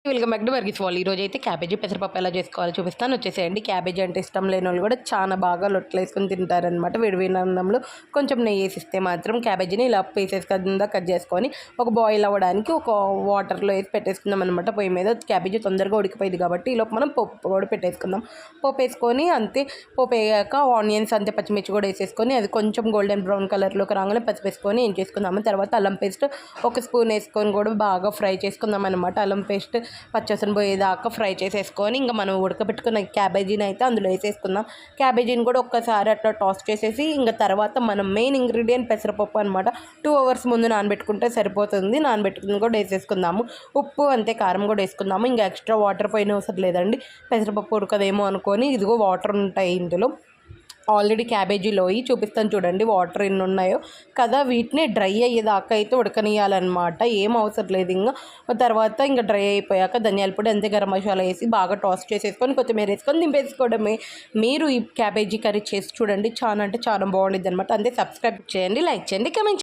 Welcome back to Varghese wall. ఈరోజు అయితే cabbage పెసరపప్పు ఎలా చేసుకోవాలో చూపిస్తాను. వచ్చేసేయండి. క్యాబేజీ అంటే ఇష్టం లేని వాళ్ళు కూడా చాలా బాగా లొట్టలు వేసుకొని తింటారనమాట. వేడివేడి అన్నంలో కొంచెం నెయ్యి వేసిస్తే మాత్రం క్యాబేజీని ఇలా పీసెస్ కింద కట్ చేసుకొని ఒక బాయిల్ అవ్వడానికి ఒక వాటర్లో వేసి పెట్టేసుకుందాం అనమాట. పొయ్యి మీద క్యాబేజీ తొందరగా ఉడికిపోయింది కాబట్టి ఈలోపు మనం పప్పు కూడా పెట్టేసుకుందాం. పప్పు వేసుకొని అంతే పప్పు వేయాక ఆనియన్స్ అంతే పచ్చిమిర్చి కూడా వేసేసుకొని అది కొంచెం గోల్డెన్ బ్రౌన్ కలర్లోకి రాగానే పసుపు వేసుకొని ఏం చేసుకుందాము. తర్వాత అల్లం పేస్ట్ ఒక స్పూన్ వేసుకొని కూడా బాగా ఫ్రై చేసుకుందాం అనమాట. అల్లం పేస్ట్ పచ్చసన పోయేదాకా ఫ్రై చేసేసుకొని ఇంకా మనం ఉడకబెట్టుకున్న క్యాబేజీని అయితే అందులో వేసేసుకుందాం. క్యాబేజీని కూడా ఒక్కసారి అట్లా టాస్ చేసేసి ఇంకా తర్వాత మనం మెయిన్ ఇంగ్రీడియంట్ పెసరపప్పు అనమాట. 2 hours ముందు నానబెట్టుకుంటే సరిపోతుంది. నానబెట్టుకుని కూడా వేసేసుకుందాము. ఉప్పు అంతే కారం కూడా వేసుకుందాము. ఇంకా ఎక్స్ట్రా వాటర్ పోయిన అవసరం లేదండి. పెసరపప్పు ఉడకదేమో అనుకొని ఇదిగో వాటర్ ఉంటాయి ఇందులో. ఆల్రెడీ క్యాబేజీలో చూపిస్తాను చూడండి వాటర్ ఎన్ని ఉన్నాయో కదా. వీటిని డ్రై అయ్యేదాకా అయితే ఉడకనియాలన్నమాట. ఏం అవసరం లేదు. ఇంకా తర్వాత ఇంకా డ్రై అయిపోయాక ధనియాల పొడి అంతే గరం మసాలా వేసి బాగా టాస్ చేసేసుకొని కొత్తిమీర వేసుకొని దింపేసుకోవడమే. మీరు ఈ క్యాబేజీ కర్రీ చేసి చూడండి. చాలా అంటే చాలా బాగుండిద్ది అనమాట. అంతే సబ్స్క్రైబ్ చేయండి, లైక్ చేయండి, కమెంట్